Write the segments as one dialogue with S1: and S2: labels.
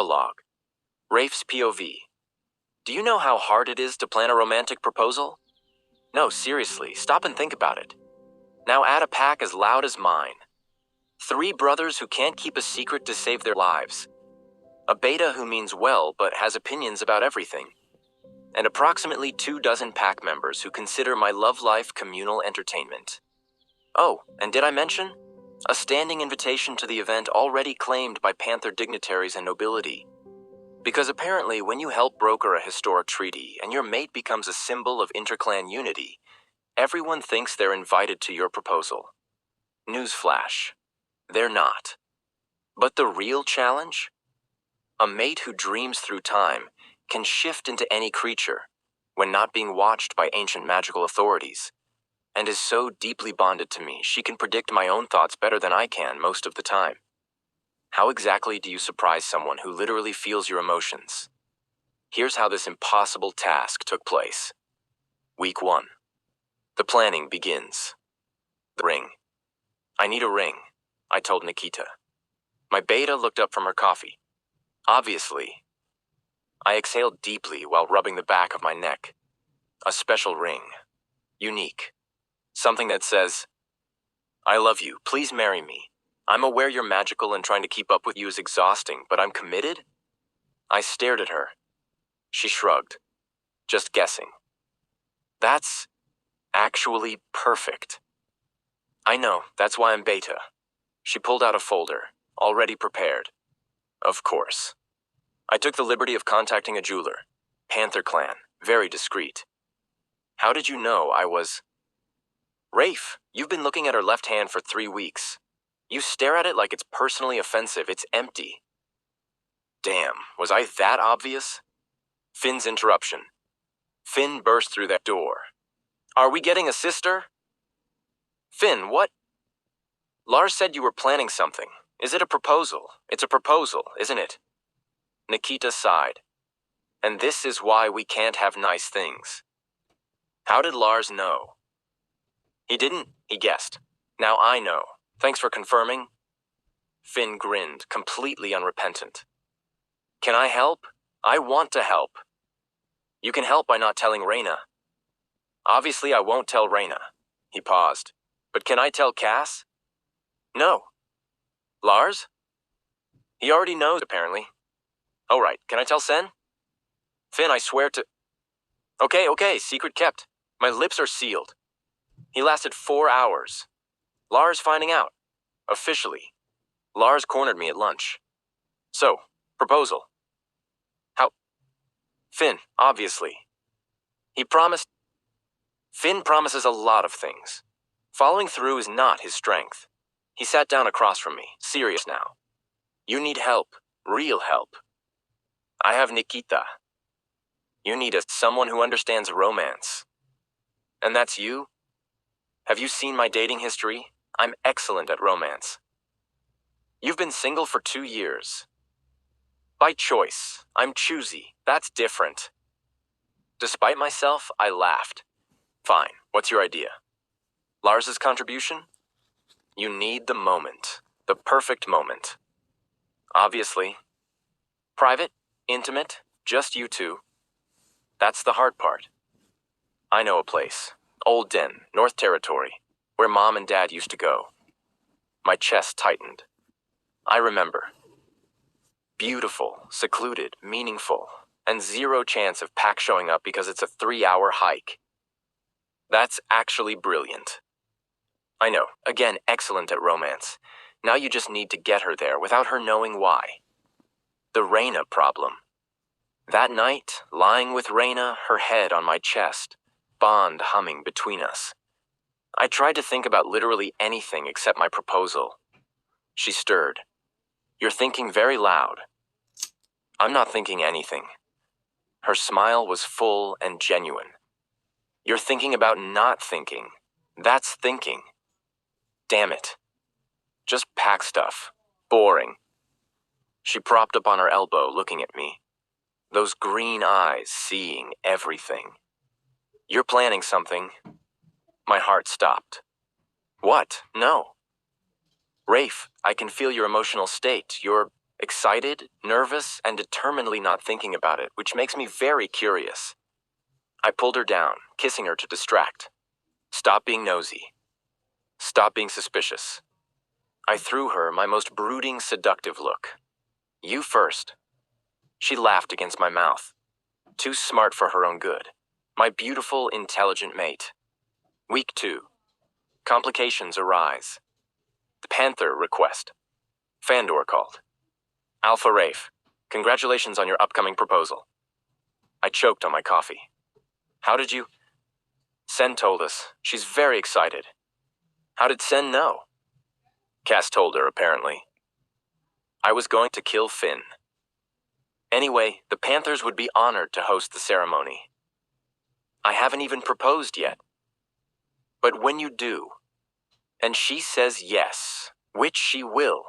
S1: Epilogue. Rafe's POV. Do you know how hard it is to plan a romantic proposal? No, seriously, stop and think about it. Now add a pack as loud as mine. 3 brothers who can't keep a secret to save their lives. A beta who means well but has opinions about everything. And approximately 24 pack members who consider my love life communal entertainment. Oh, and did I mention? A standing invitation to the event already claimed by Panther dignitaries and nobility. Because apparently when you help broker a historic treaty and your mate becomes a symbol of interclan unity, everyone thinks they're invited to your proposal. Newsflash. They're not. But the real challenge? A mate who dreams through time can shift into any creature when not being watched by ancient magical authorities, and is so deeply bonded to me she can predict my own thoughts better than I can most of the time. How exactly do you surprise someone who literally feels your emotions? Here's how this impossible task took place. Week 1. The planning begins. The ring. I need a ring, I told Nikita. My beta looked up from her coffee. Obviously. I exhaled deeply while rubbing the back of my neck. A special ring. Unique. Something that says, I love you, please marry me. I'm aware you're magical and trying to keep up with you is exhausting, but I'm committed? I stared at her. She shrugged. Just guessing. That's actually perfect. I know, that's why I'm beta. She pulled out a folder, already prepared. Of course. I took the liberty of contacting a jeweler. Panther clan, very discreet. How did you know I was... Rafe, you've been looking at her left hand for 3 weeks. You stare at it like it's personally offensive. It's empty. Damn, was I that obvious? Finn's interruption. Finn burst through that door. Are we getting a sister? Finn, what? Lars said you were planning something. Is it a proposal? It's a proposal, isn't it? Nikita sighed. And this is why we can't have nice things. How did Lars know? He didn't, he guessed. Now I know. Thanks for confirming. Finn grinned, completely unrepentant. Can I help? I want to help. You can help by not telling Reyna. Obviously I won't tell Reyna. He paused. But can I tell Cass? No. Lars? He already knows, apparently. Oh, right. Can I tell Sen? Finn, I swear to... Okay, secret kept. My lips are sealed. He lasted 4 hours. Lars finding out. Officially. Lars cornered me at lunch. So, proposal. How? Finn, obviously. He promised... Finn promises a lot of things. Following through is not his strength. He sat down across from me, serious now. You need help. Real help. I have Nikita. You need someone who understands romance. And that's you? Have you seen my dating history? I'm excellent at romance. You've been single for 2 years. By choice. I'm choosy. That's different. Despite myself, I laughed. Fine, what's your idea? Lars's contribution? You need the moment. The perfect moment. Obviously. Private? Intimate? Just you two? That's the hard part. I know a place. Old Den, North Territory, where Mom and Dad used to go. My chest tightened. I remember. Beautiful, secluded, meaningful, and 0 chance of Pac showing up because it's a 3-hour hike. That's actually brilliant. I know, again, excellent at romance. Now you just need to get her there without her knowing why. The Reyna problem. That night, lying with Reyna, her head on my chest, bond humming between us. I tried to think about literally anything except my proposal. She stirred. You're thinking very loud. I'm not thinking anything. Her smile was full and genuine. You're thinking about not thinking. That's thinking. Damn it. Just pack stuff. Boring. She propped up on her elbow, looking at me. Those green eyes seeing everything. You're planning something. My heart stopped. What? No. Rafe, I can feel your emotional state. You're excited, nervous, and determinedly not thinking about it, which makes me very curious. I pulled her down, kissing her to distract. Stop being nosy. Stop being suspicious. I threw her my most brooding, seductive look. You first. She laughed against my mouth. Too smart for her own good. My beautiful, intelligent mate. Week 2. Complications arise. The Panther request. Fandor called. Alpha Rafe, congratulations on your upcoming proposal. I choked on my coffee. How did you? Sen told us. She's very excited. How did Sen know? Cass told her, apparently. I was going to kill Finn. Anyway, the Panthers would be honored to host the ceremony. I haven't even proposed yet. But when you do, and she says yes, which she will,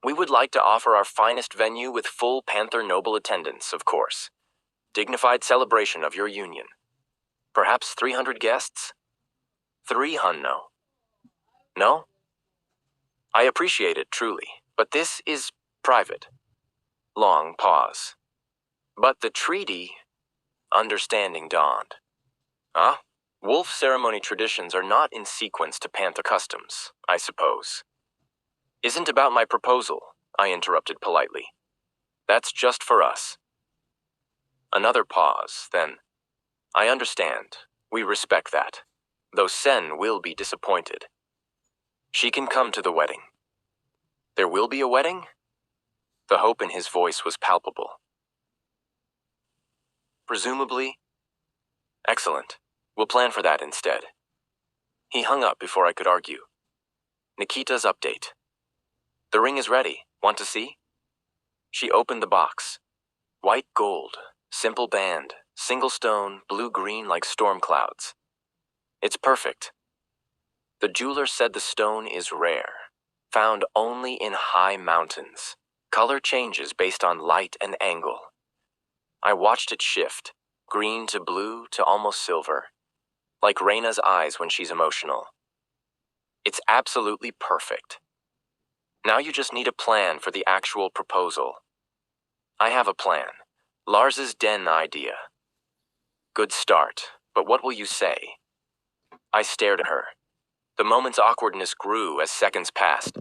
S1: we would like to offer our finest venue with full Panther noble attendance, of course. Dignified celebration of your union. Perhaps 300 guests? 300. No? I appreciate it, truly, but this is private. Long pause. But the treaty, understanding dawned. Huh? Wolf ceremony traditions are not in sequence to Panther customs, I suppose. Isn't about my proposal, I interrupted politely. That's just for us. Another pause, then. I understand. We respect that. Though Sen will be disappointed. She can come to the wedding. There will be a wedding? The hope in his voice was palpable. Presumably. Excellent. We'll plan for that instead. He hung up before I could argue. Nikita's update. The ring is ready. Want to see? She opened the box. White gold, simple band, single stone, blue-green like storm clouds. It's perfect. The jeweler said the stone is rare, found only in high mountains. Color changes based on light and angle. I watched it shift, green to blue to almost silver, like Reina's eyes when she's emotional. It's absolutely perfect. Now you just need a plan for the actual proposal. I have a plan. Lars's den idea. Good start, but what will you say? I stared at her. The moment's awkwardness grew as seconds passed.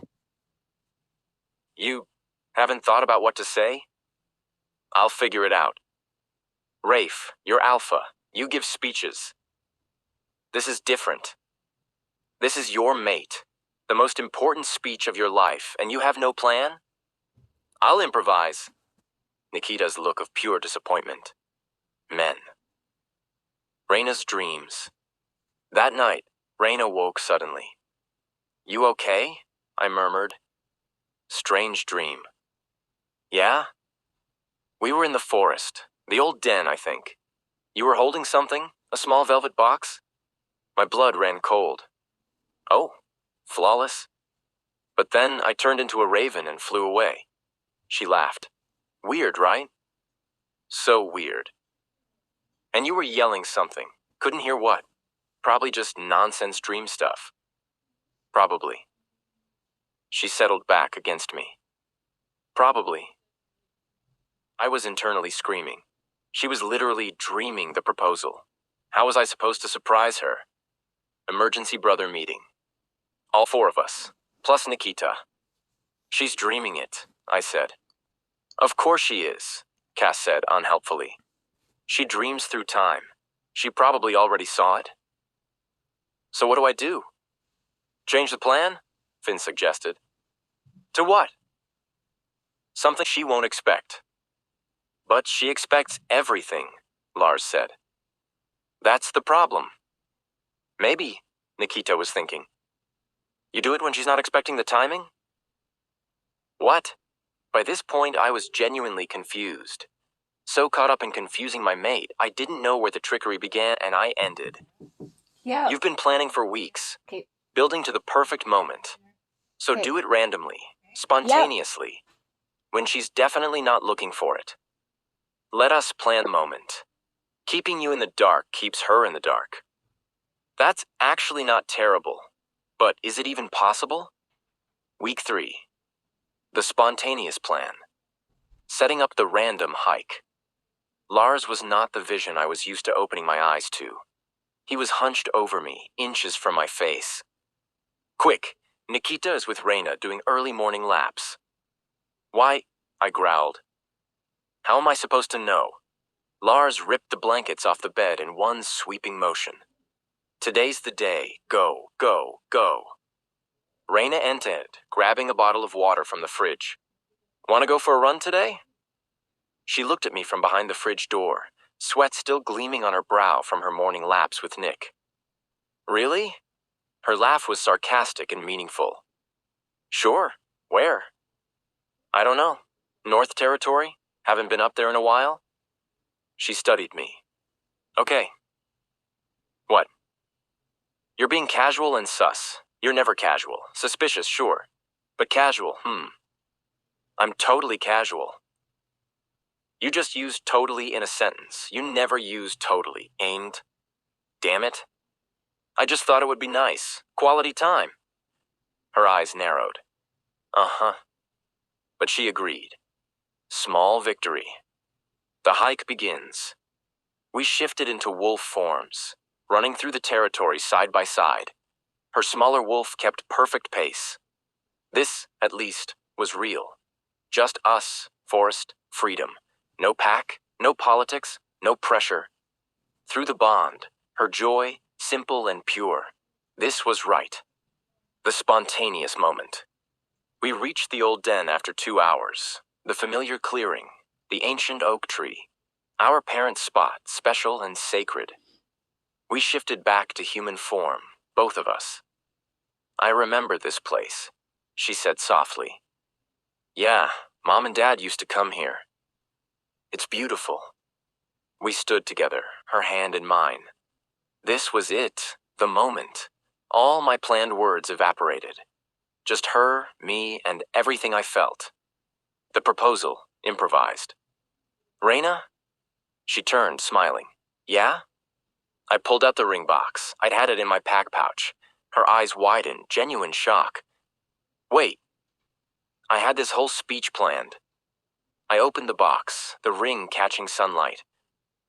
S1: You haven't thought about what to say? I'll figure it out. Rafe, you're alpha. You give speeches. This is different. This is your mate, the most important speech of your life, and you have no plan? I'll improvise. Nikita's look of pure disappointment. Men. Reina's dreams. That night, Reina woke suddenly. You okay? I murmured. Strange dream. Yeah? We were in the forest. The old den, I think. You were holding something? A small velvet box? My blood ran cold. Oh, flawless. But then I turned into a raven and flew away. She laughed. Weird, right? So weird. And you were yelling something. Couldn't hear what. Probably just nonsense dream stuff. Probably. She settled back against me. Probably. I was internally screaming. She was literally dreaming the proposal. How was I supposed to surprise her? Emergency brother meeting. All 4 of us, plus Nikita. She's dreaming it, I said. Of course she is, Cass said unhelpfully. She dreams through time. She probably already saw it. So what do I do? Change the plan? Finn suggested. To what? Something she won't expect. But she expects everything, Lars said. That's the problem. Maybe, Nikita was thinking. You do it when she's not expecting the timing? What? By this point, I was genuinely confused. So caught up in confusing my mate, I didn't know where the trickery began and I ended.
S2: Yeah.
S1: You've been planning for weeks,
S2: Okay.
S1: building to the perfect moment. So
S2: Okay.
S1: do it randomly, spontaneously, when she's definitely not looking for it. Let us plan the moment. Keeping you in the dark keeps her in the dark. That's actually not terrible, but is it even possible? Week 3. The spontaneous plan. setting up the random hike. Lars was not the vision I was used to opening my eyes to. He was hunched over me, inches from my face. Quick, Nikita is with Reina doing early morning laps. Why? I growled. How am I supposed to know? Lars ripped the blankets off the bed in one sweeping motion. Today's the day. Go, go, go. Reina entered, grabbing a bottle of water from the fridge. Want to go for a run today? She looked at me from behind the fridge door, sweat still gleaming on her brow from her morning laps with Nick. Really? Her laugh was sarcastic and meaningful. Sure. Where? I don't know. North Territory? Haven't been up there in a while? She studied me. Okay. What? You're being casual and sus. You're never casual. Suspicious, sure. But casual, I'm totally casual. You just used totally in a sentence. You never used totally, aimed. Damn it. I just thought it would be nice. Quality time. Her eyes narrowed. Uh-huh. But she agreed. Small victory. The hike begins. We shifted into wolf forms, running through the territory side by side. Her smaller wolf kept perfect pace. This, at least, was real. Just us, forest, freedom. No pack, no politics, no pressure. Through the bond, her joy, simple and pure. This was right. The spontaneous moment. We reached the old den after 2 hours. The familiar clearing, the ancient oak tree. Our parents' spot, special and sacred. We shifted back to human form, both of us. I remember this place, she said softly. Yeah, Mom and Dad used to come here. It's beautiful. We stood together, her hand in mine. This was it, the moment. All my planned words evaporated. Just her, me, and everything I felt. The proposal, improvised. Reina? She turned, smiling. Yeah? I pulled out the ring box. I'd had it in my pack pouch. Her eyes widened, genuine shock. Wait. I had this whole speech planned. I opened the box, the ring catching sunlight.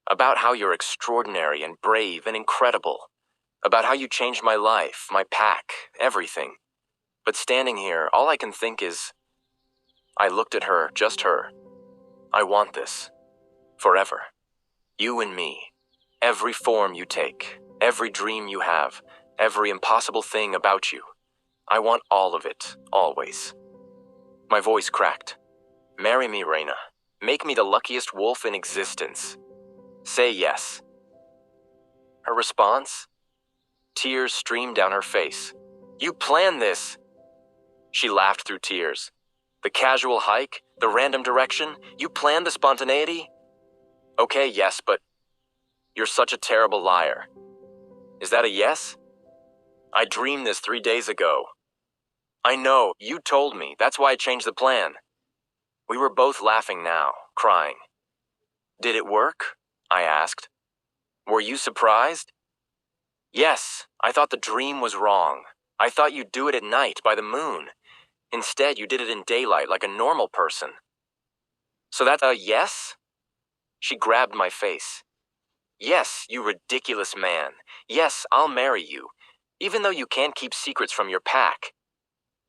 S1: About how you're extraordinary and brave and incredible. About how you changed my life, my pack, everything. But standing here, all I can think is... I looked at her, just her. I want this. Forever. You and me. Every form you take, every dream you have, every impossible thing about you. I want all of it, always. My voice cracked. Marry me, Reina. Make me the luckiest wolf in existence. Say yes. Her response? Tears streamed down her face. You planned this! She laughed through tears. The casual hike, the random direction, you planned the spontaneity? Okay, yes, but you're such a terrible liar. Is that a yes? I dreamed this 3 days ago. I know, you told me, that's why I changed the plan. We were both laughing now, crying. Did it work? I asked. Were you surprised? Yes, I thought the dream was wrong. I thought you'd do it at night by the moon. Instead, you did it in daylight like a normal person. So that's a yes? She grabbed my face. Yes, you ridiculous man. Yes, I'll marry you. Even though you can't keep secrets from your pack.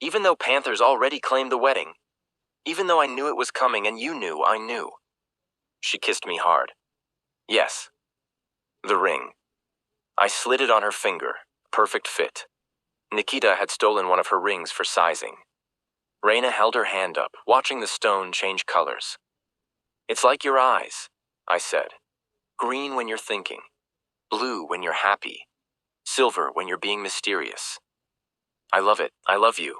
S1: Even though Panthers already claimed the wedding. Even though I knew it was coming and you knew I knew. She kissed me hard. Yes. The ring. I slid it on her finger. Perfect fit. Nikita had stolen one of her rings for sizing. Reina held her hand up, watching the stone change colors. It's like your eyes, I said. Green when you're thinking. Blue when you're happy. Silver when you're being mysterious. I love it. I love you.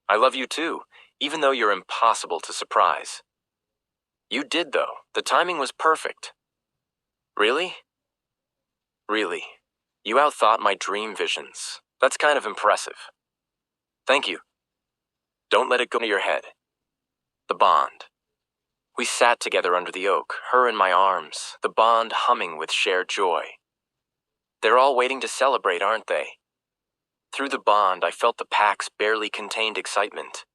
S1: I love you too, even though you're impossible to surprise. You did, though. The timing was perfect. Really? Really. You outthought my dream visions. That's kind of impressive. Thank you. Don't let it go to your head. The bond. We sat together under the oak, her in my arms, the bond humming with shared joy. They're all waiting to celebrate, aren't they? Through the bond, I felt the pack's barely contained excitement.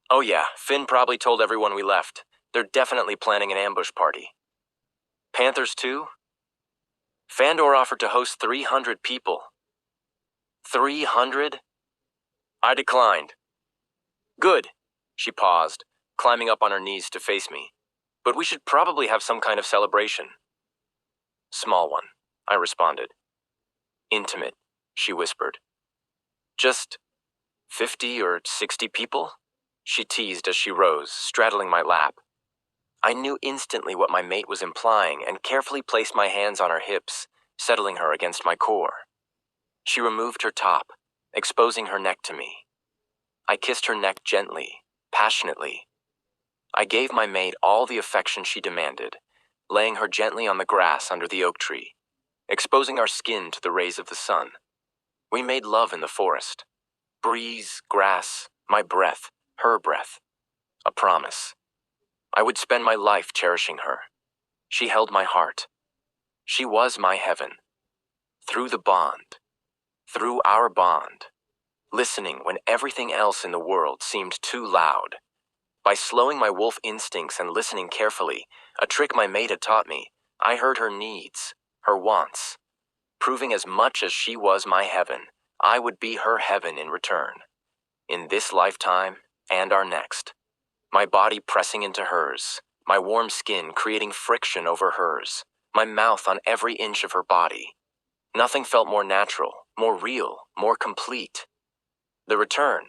S1: Oh yeah, Finn probably told everyone we left. They're definitely planning an ambush party. Panthers too? Fandor offered to host 300 people. 300? I declined. Good. She paused, climbing up on her knees to face me. But we should probably have some kind of celebration. Small one, I responded. Intimate, she whispered. Just 50 or 60 people? She teased as she rose, straddling my lap. I knew instantly what my mate was implying and carefully placed my hands on her hips, settling her against my core. She removed her top, exposing her neck to me. I kissed her neck gently, passionately. I gave my mate all the affection she demanded, laying her gently on the grass under the oak tree, exposing our skin to the rays of the sun. We made love in the forest. Breeze, grass, my breath, her breath. A promise. I would spend my life cherishing her. She held my heart. She was my heaven. Through the bond. Through our bond. Listening when everything else in the world seemed too loud. By slowing my wolf instincts and listening carefully, a trick my mate had taught me, I heard her needs, her wants. Proving as much as she was my heaven, I would be her heaven in return. In this lifetime and our next. My body pressing into hers, my warm skin creating friction over hers, my mouth on every inch of her body. Nothing felt more natural, more real, more complete. The return.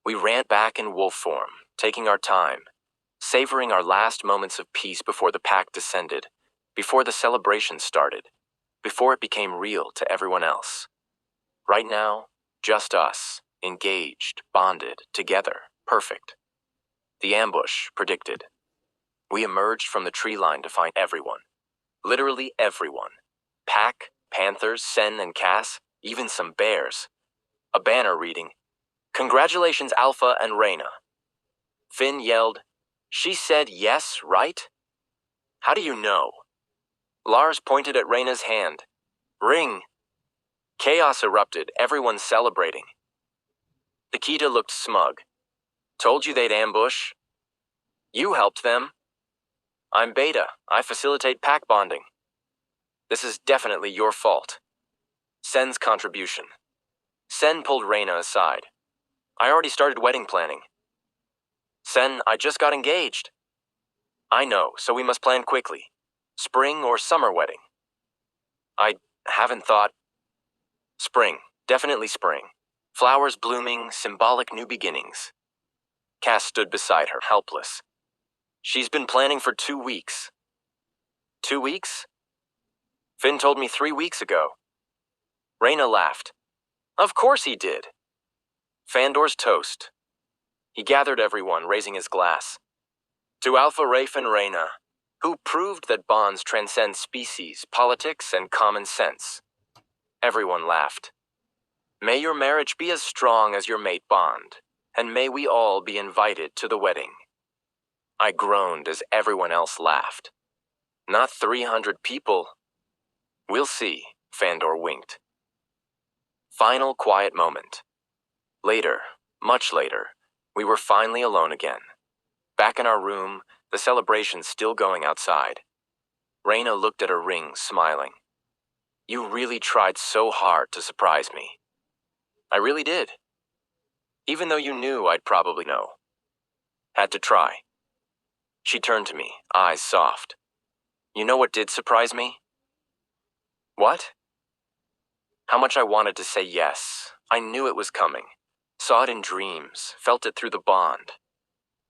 S1: We ran back in wolf form, taking our time, savoring our last moments of peace before the pack descended, before the celebration started, before it became real to everyone else. Right now, just us, engaged, bonded, together, perfect. The ambush predicted. We emerged from the tree line to find everyone. Literally everyone. Pack, Panthers, Sen, and Cass, even some bears. A banner reading, "Congratulations, Alpha and Reyna." Finn yelled, "She said yes, right?" "How do you know?" Lars pointed at Reyna's hand. "Ring." Chaos erupted, everyone celebrating. Nikita looked smug. "Told you they'd ambush." "You helped them." "I'm Beta. I facilitate pack bonding." "This is definitely your fault." Sen's contribution. Sen pulled Reyna aside. "I already started wedding planning." "Sen, I just got engaged." "I know, so we must plan quickly. Spring or summer wedding?" "I haven't thought." "Spring. Definitely spring. Flowers blooming, symbolic new beginnings." Cass stood beside her, helpless. "She's been planning for 2 weeks." 2 weeks? Finn told me 3 weeks ago. Reyna laughed. "Of course he did." Fandor's toast. He gathered everyone, raising his glass. "To Alpha, Rafe, and Reyna, who proved that bonds transcend species, politics, and common sense." Everyone laughed. "May your marriage be as strong as your mate bond, and may we all be invited to the wedding." I groaned as everyone else laughed. "Not 300 people." "We'll see," Fandor winked. Final quiet moment. Later, much later, we were finally alone again. Back in our room, the celebration still going outside. Reyna looked at her ring, smiling. "You really tried so hard to surprise me." "I really did. Even though you knew I'd probably know. Had to try." She turned to me, eyes soft. "You know what did surprise me?" "What?" "How much I wanted to say yes. I knew it was coming. Saw it in dreams, felt it through the bond.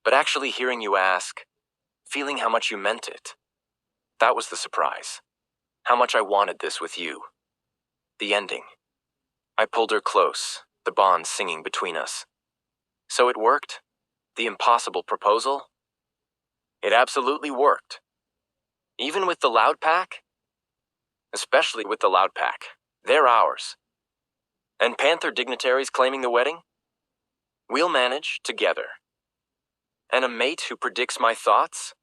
S1: But actually hearing you ask, feeling how much you meant it. That was the surprise. How much I wanted this with you. The ending." I pulled her close, the bond singing between us. "So it worked? The impossible proposal?" "It absolutely worked. Even with the loud pack?" "Especially with the loud pack. They're ours." "And Panther dignitaries claiming the wedding?" "We'll manage, together." "And a mate who predicts my thoughts?"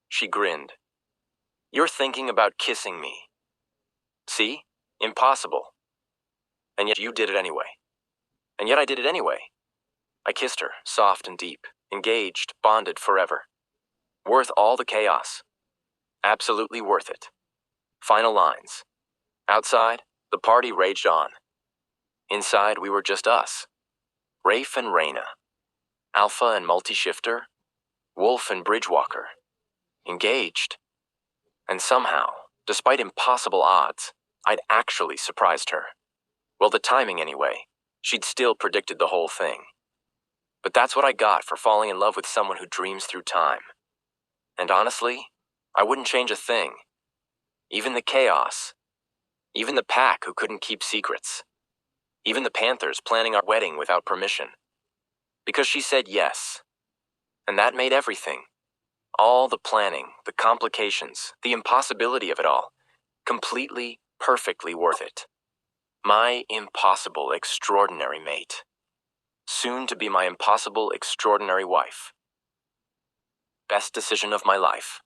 S1: She grinned. "You're thinking about kissing me. See? Impossible. And yet you did it anyway." "And yet I did it anyway." I kissed her, soft and deep, engaged, bonded forever. Worth all the chaos. Absolutely worth it. Final lines. Outside, the party raged on. Inside, we were just us. Rafe and Reyna. Alpha and multi-shifter. Wolf and Bridgewalker. Engaged. And somehow, despite impossible odds, I'd actually surprised her. Well, the timing anyway. She'd still predicted the whole thing. But that's what I got for falling in love with someone who dreams through time. And honestly, I wouldn't change a thing. Even the chaos. Even the pack who couldn't keep secrets. Even the Panthers planning our wedding without permission. Because she said yes. And that made everything. All the planning, the complications, the impossibility of it all, completely, perfectly worth it. My impossible, extraordinary mate. Soon to be my impossible, extraordinary wife. Best decision of my life.